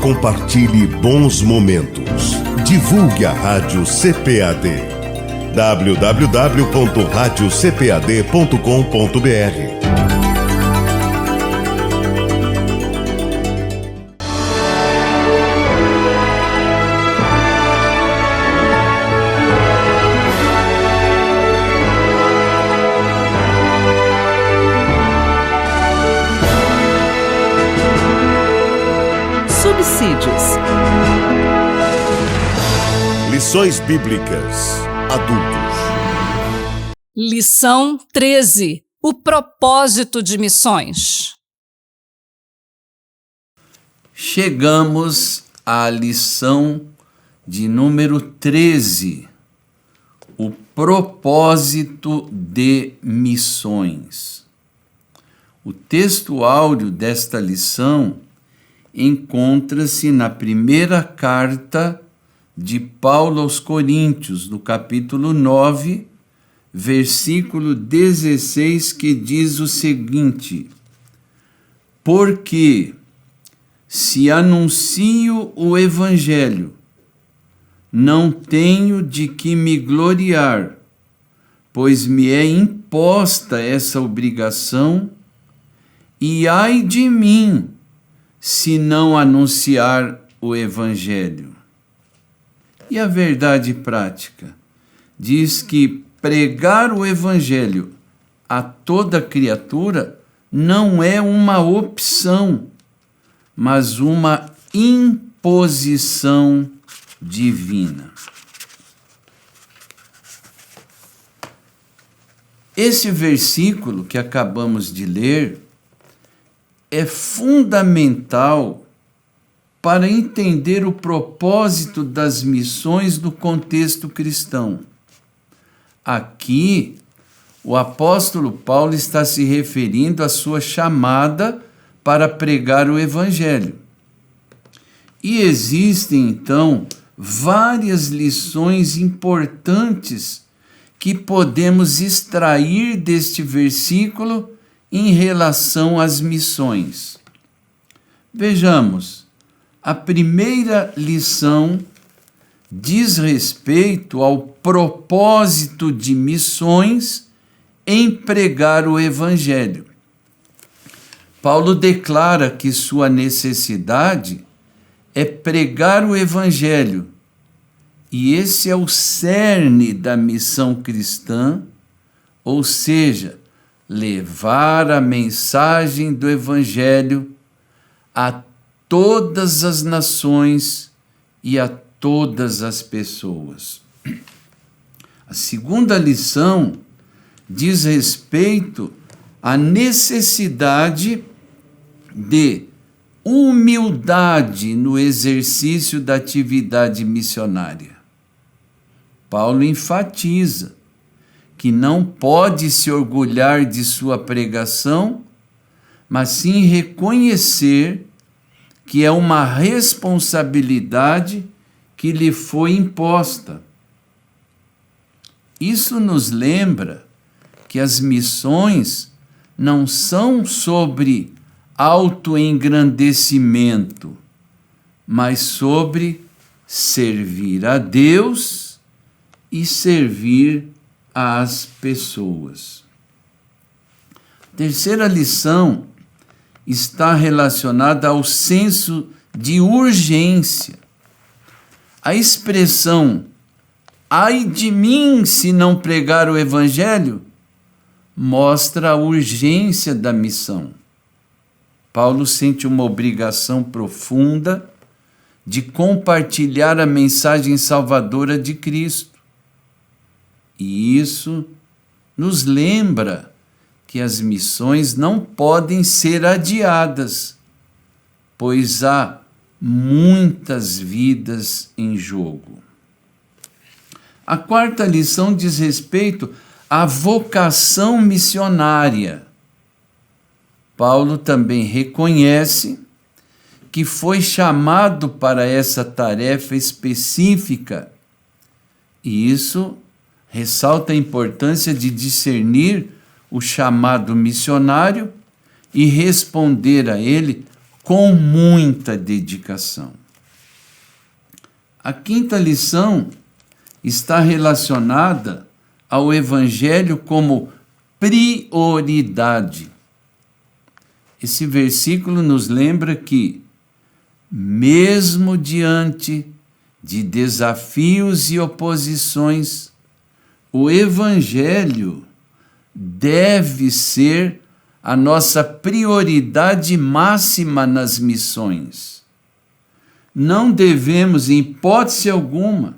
compartilhe bons momentos. Divulgue a Rádio CPAD. www.radiocpad.com.br. Subsídios. Lições Bíblicas Adultos. Lição 13. O propósito de missões. Chegamos à lição de número 13. O propósito de missões. O texto áureo desta lição encontra-se na primeira carta de Paulo aos Coríntios, no capítulo 9, versículo 16, que diz o seguinte: porque se anuncio o evangelho, não tenho de que me gloriar, pois me é imposta essa obrigação, e ai de mim, se não anunciar o evangelho. E a verdade prática diz que pregar o evangelho a toda criatura não é uma opção, mas uma imposição divina. Esse versículo que acabamos de ler é fundamental para entender o propósito das missões no contexto cristão. Aqui, o apóstolo Paulo está se referindo à sua chamada para pregar o evangelho. E existem, então, várias lições importantes que podemos extrair deste versículo em relação às missões. Vejamos, a primeira lição diz respeito ao propósito de missões em pregar o evangelho. Paulo declara que sua necessidade é pregar o evangelho, e esse é o cerne da missão cristã, ou seja, levar a mensagem do evangelho a todas as nações e a todas as pessoas. A segunda lição diz respeito à necessidade de humildade no exercício da atividade missionária. Paulo enfatiza que não pode se orgulhar de sua pregação, mas sim reconhecer que é uma responsabilidade que lhe foi imposta. Isso nos lembra que as missões não são sobre autoengrandecimento, mas sobre servir a Deus e servir às pessoas. A terceira lição está relacionada ao senso de urgência. A expressão "ai de mim se não pregar o evangelho" mostra a urgência da missão. Paulo sente uma obrigação profunda de compartilhar a mensagem salvadora de Cristo. E isso nos lembra que as missões não podem ser adiadas, pois há muitas vidas em jogo. A quarta lição diz respeito à vocação missionária. Paulo também reconhece que foi chamado para essa tarefa específica, e isso ressalta a importância de discernir o chamado missionário e responder a ele com muita dedicação. A quinta lição está relacionada ao Evangelho como prioridade. Esse versículo nos lembra que, mesmo diante de desafios e oposições, o Evangelho deve ser a nossa prioridade máxima nas missões. Não devemos, em hipótese alguma,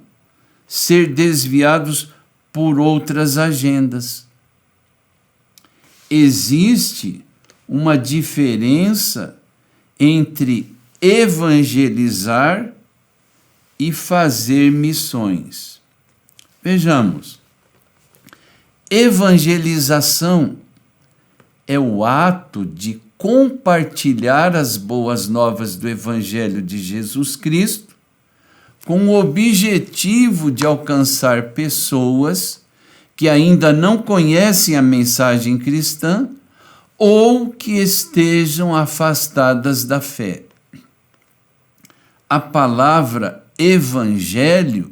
ser desviados por outras agendas. Existe uma diferença entre evangelizar e fazer missões. Vejamos, evangelização é o ato de compartilhar as boas novas do Evangelho de Jesus Cristo com o objetivo de alcançar pessoas que ainda não conhecem a mensagem cristã ou que estejam afastadas da fé. A palavra evangelho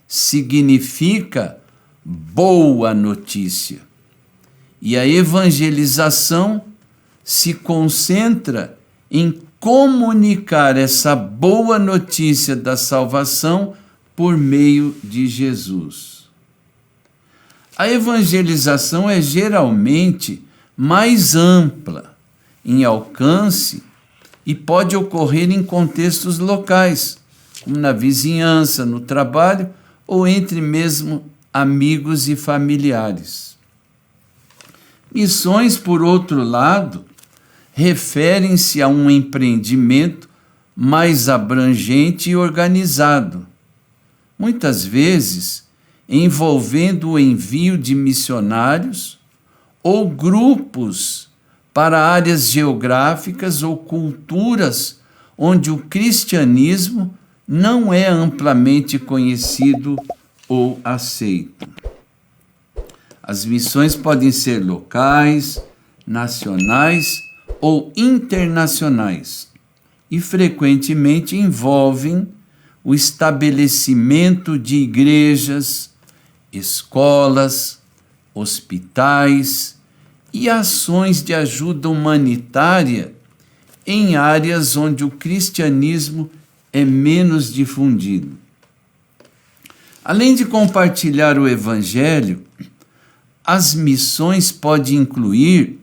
significa boa notícia. E a evangelização se concentra em comunicar essa boa notícia da salvação por meio de Jesus. A evangelização é geralmente mais ampla em alcance e pode ocorrer em contextos locais, como na vizinhança, no trabalho ou entre mesmo amigos e familiares. Missões, por outro lado, referem-se a um empreendimento mais abrangente e organizado, muitas vezes envolvendo o envio de missionários ou grupos para áreas geográficas ou culturas onde o cristianismo não é amplamente conhecido ou aceito. As missões podem ser locais, nacionais ou internacionais e frequentemente envolvem o estabelecimento de igrejas, escolas, hospitais e ações de ajuda humanitária em áreas onde o cristianismo é menos difundido. Além de compartilhar o Evangelho, as missões podem incluir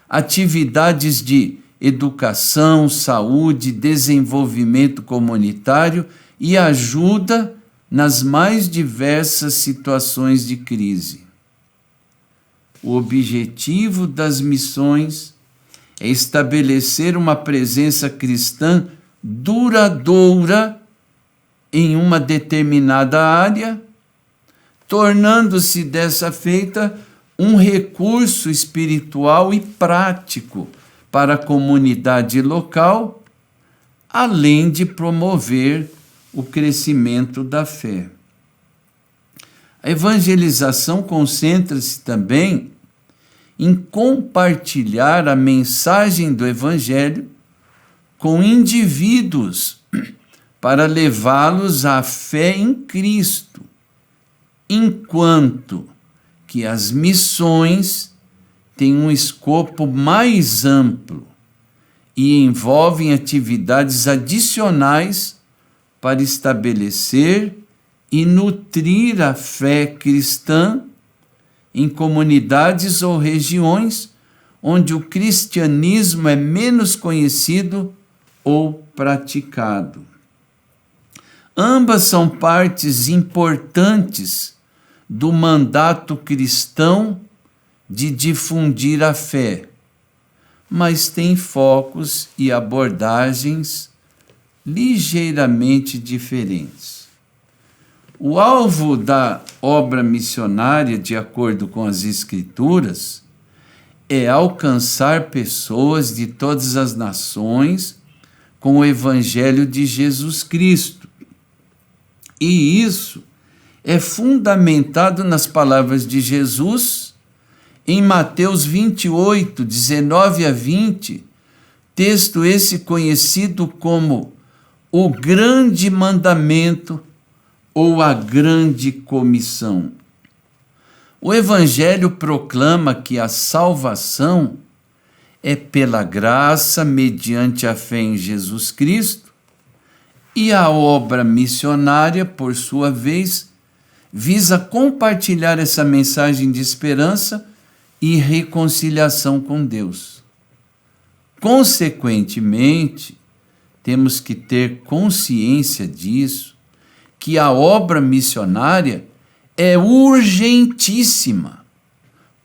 atividades de educação, saúde, desenvolvimento comunitário e ajuda nas mais diversas situações de crise. O objetivo das missões é estabelecer uma presença cristã duradoura em uma determinada área, tornando-se dessa feita um recurso espiritual e prático para a comunidade local, além de promover o crescimento da fé. A evangelização concentra-se também em compartilhar a mensagem do Evangelho com indivíduos para levá-los à fé em Cristo, enquanto que as missões têm um escopo mais amplo e envolvem atividades adicionais para estabelecer e nutrir a fé cristã em comunidades ou regiões onde o cristianismo é menos conhecido ou praticado. Ambas são partes importantes do mandato cristão de difundir a fé, mas têm focos e abordagens ligeiramente diferentes. O alvo da obra missionária, de acordo com as Escrituras, é alcançar pessoas de todas as nações com o Evangelho de Jesus Cristo. E isso é fundamentado nas palavras de Jesus em Mateus 28, 19 a 20, Texto esse conhecido como o grande mandamento ou a grande comissão. O Evangelho proclama que a salvação é pela graça mediante a fé em Jesus Cristo, e a obra missionária, por sua vez, visa compartilhar essa mensagem de esperança e reconciliação com Deus. Consequentemente, temos que ter consciência disso, que a obra missionária é urgentíssima,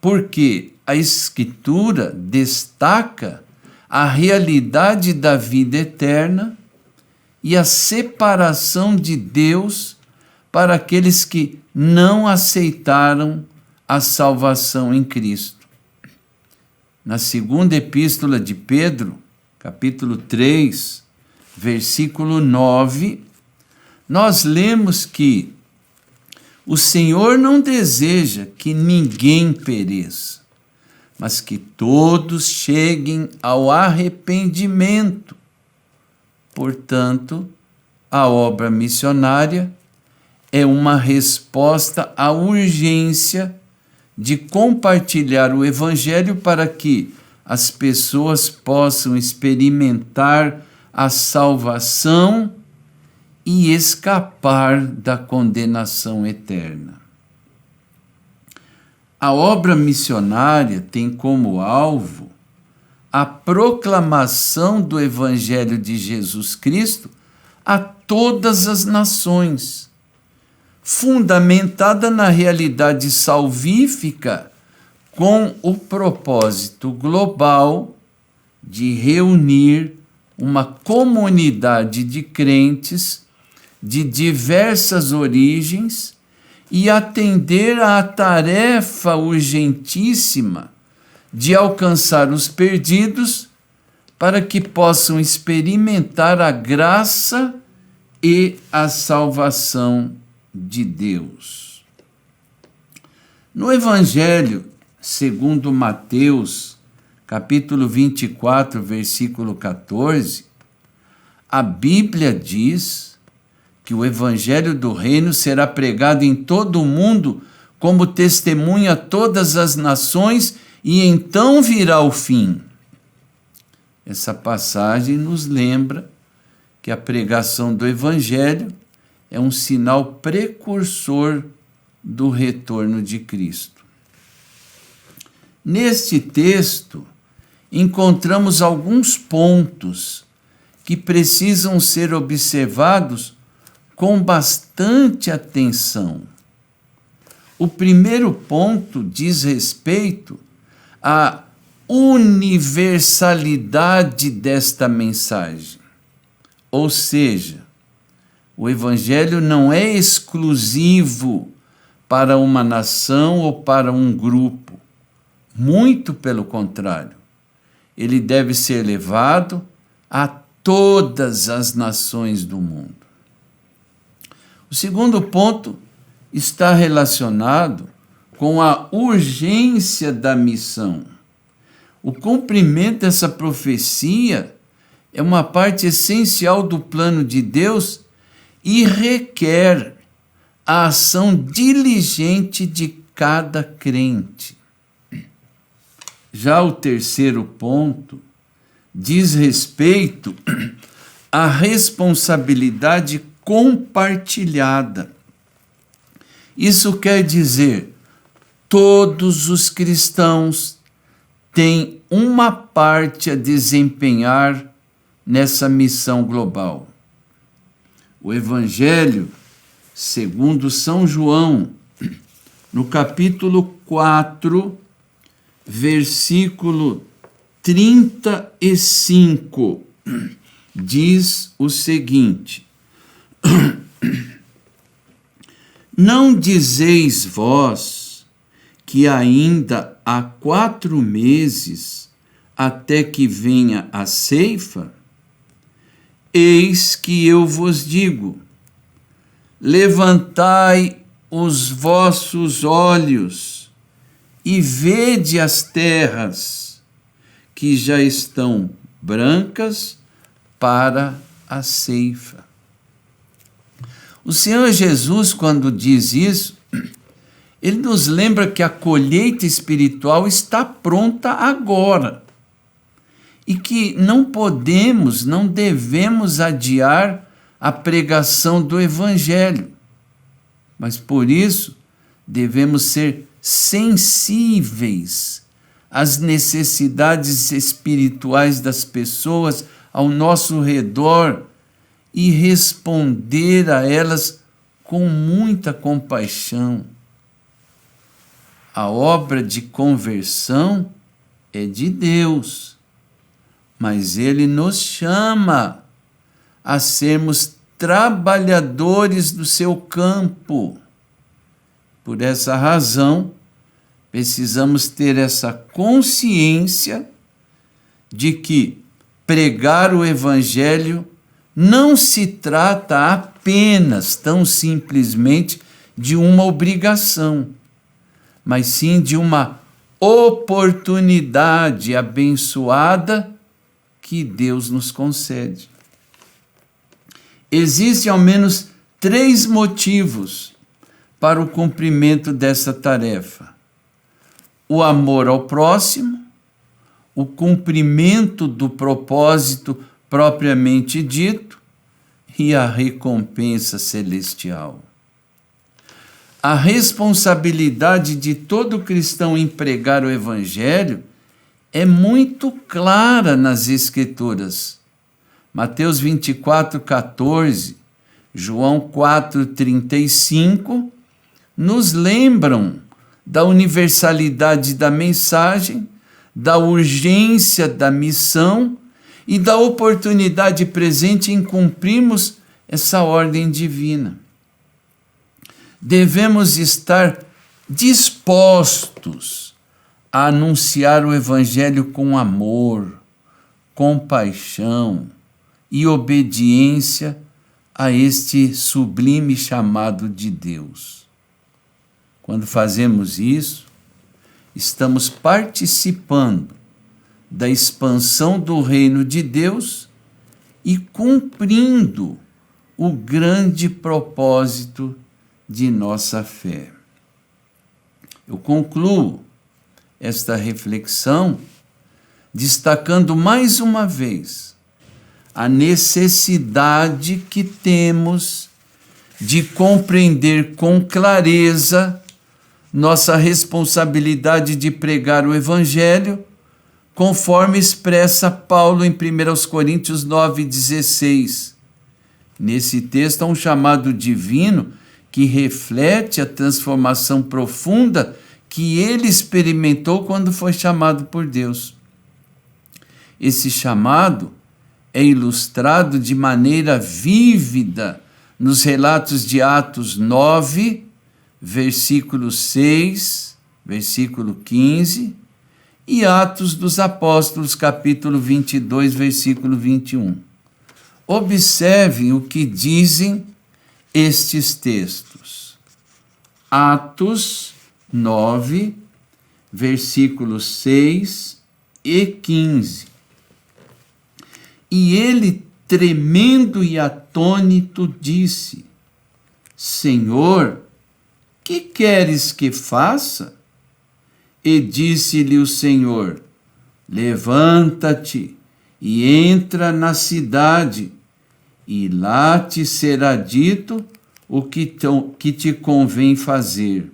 porque a Escritura destaca a realidade da vida eterna e a separação de Deus para aqueles que não aceitaram a salvação em Cristo. Na segunda epístola de Pedro, capítulo 3, versículo 9, nós lemos que o Senhor não deseja que ninguém pereça, mas que todos cheguem ao arrependimento. Portanto, a obra missionária é uma resposta à urgência de compartilhar o Evangelho para que as pessoas possam experimentar a salvação e escapar da condenação eterna. A obra missionária tem como alvo a proclamação do Evangelho de Jesus Cristo a todas as nações, fundamentada na realidade salvífica, com o propósito global de reunir uma comunidade de crentes de diversas origens e atender à tarefa urgentíssima de alcançar os perdidos para que possam experimentar a graça e a salvação de Deus. No Evangelho segundo Mateus, capítulo 24, versículo 14, a Bíblia diz que o Evangelho do Reino será pregado em todo o mundo como testemunha a todas as nações e então virá o fim. Essa passagem nos lembra que a pregação do Evangelho é um sinal precursor do retorno de Cristo. Neste texto, encontramos alguns pontos que precisam ser observados com bastante atenção. O primeiro ponto diz respeito à universalidade desta mensagem. Ou seja, o Evangelho não é exclusivo para uma nação ou para um grupo. Muito pelo contrário, ele deve ser levado a todas as nações do mundo. O segundo ponto está relacionado com a urgência da missão. O cumprimento dessa profecia é uma parte essencial do plano de Deus e requer a ação diligente de cada crente. Já o terceiro ponto diz respeito à responsabilidade compartilhada. Isso quer dizer, todos os cristãos têm uma parte a desempenhar nessa missão global. O Evangelho, segundo São João, no capítulo 4, versículo 35, diz o seguinte: Não dizeis vós que ainda há 4 meses até que venha a ceifa? Eis que eu vos digo: levantai os vossos olhos e vede as terras que já estão brancas para a ceifa. O Senhor Jesus, quando diz isso, ele nos lembra que a colheita espiritual está pronta agora e que não podemos, não devemos adiar a pregação do Evangelho, mas por isso devemos ser sensíveis às necessidades espirituais das pessoas ao nosso redor e responder a elas com muita compaixão. A obra de conversão é de Deus, mas Ele nos chama a sermos trabalhadores do seu campo. Por essa razão, precisamos ter essa consciência de que pregar o Evangelho não se trata apenas, tão simplesmente, de uma obrigação, mas sim de uma oportunidade abençoada que Deus nos concede. Existem ao menos 3 motivos para o cumprimento dessa tarefa: o amor ao próximo, o cumprimento do propósito propriamente dito e a recompensa celestial. A responsabilidade de todo cristão em pregar o Evangelho é muito clara nas Escrituras. Mateus 24:14, João 4:35 nos lembram da universalidade da mensagem, da urgência da missão e da oportunidade presente em cumprirmos essa ordem divina. Devemos estar dispostos a anunciar o Evangelho com amor, compaixão e obediência a este sublime chamado de Deus. Quando fazemos isso, estamos participando da expansão do reino de Deus e cumprindo o grande propósito de nossa fé. Eu concluo esta reflexão destacando mais uma vez a necessidade que temos de compreender com clareza nossa responsabilidade de pregar o Evangelho, conforme expressa Paulo em 1 Coríntios 9,16. Nesse texto há um chamado divino que reflete a transformação profunda que ele experimentou quando foi chamado por Deus. Esse chamado é ilustrado de maneira vívida nos relatos de Atos 9, versículo 6, versículo 15, e Atos dos Apóstolos, capítulo 22, versículo 21. Observem o que dizem estes textos. Atos 9, versículos 6 e 15. E ele, tremendo e atônito, disse: Senhor, que queres que faça? E disse-lhe o Senhor: Levanta-te e entra na cidade, e lá te será dito o que te convém fazer.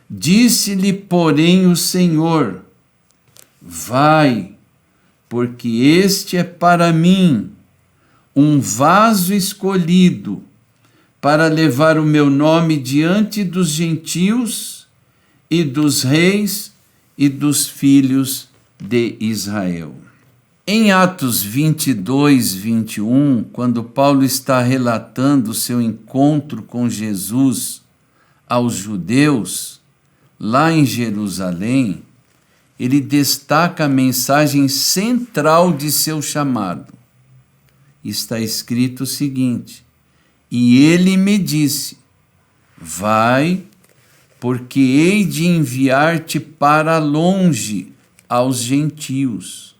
Disse-lhe, porém, o Senhor: Vai, porque este é para mim um vaso escolhido para levar o meu nome diante dos gentios e dos reis e dos filhos de Israel. Em Atos 22, 21, quando Paulo está relatando o seu encontro com Jesus aos judeus, lá em Jerusalém, ele destaca a mensagem central de seu chamado. Está escrito o seguinte: E ele me disse: Vai, porque hei de enviar-te para longe aos gentios.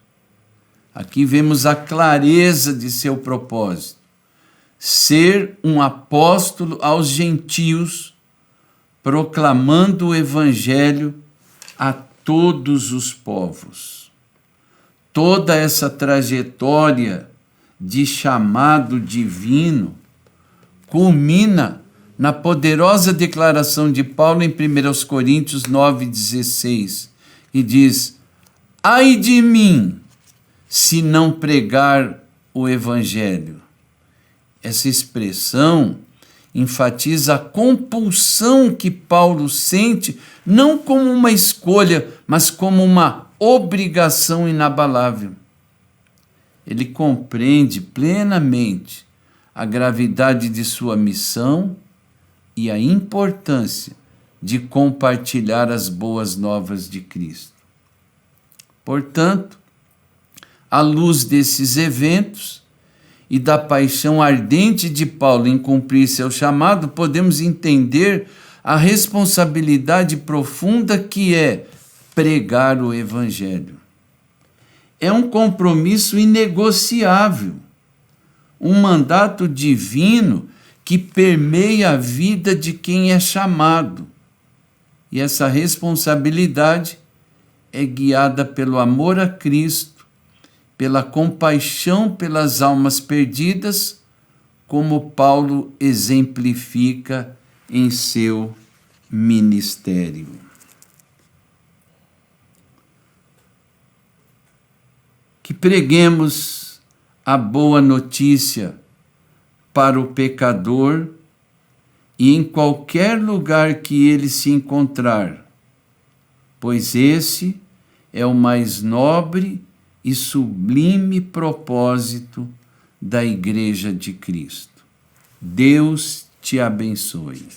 Aqui vemos a clareza de seu propósito: ser um apóstolo aos gentios, proclamando o evangelho a todos os povos. Toda essa trajetória de chamado divino culmina na poderosa declaração de Paulo em 1 Coríntios 9,16, que diz: ai de mim, se não pregar o evangelho. Essa expressão enfatiza a compulsão que Paulo sente, não como uma escolha, mas como uma obrigação inabalável. Ele compreende plenamente a gravidade de sua missão e a importância de compartilhar as boas novas de Cristo. Portanto, à luz desses eventos e da paixão ardente de Paulo em cumprir seu chamado, podemos entender a responsabilidade profunda que é pregar o evangelho. É um compromisso inegociável, um mandato divino que permeia a vida de quem é chamado. E essa responsabilidade é guiada pelo amor a Cristo, pela compaixão pelas almas perdidas, como Paulo exemplifica em seu ministério. Que preguemos a boa notícia para o pecador e em qualquer lugar que ele se encontrar, pois esse é o mais nobre e sublime propósito da Igreja de Cristo. Deus te abençoe.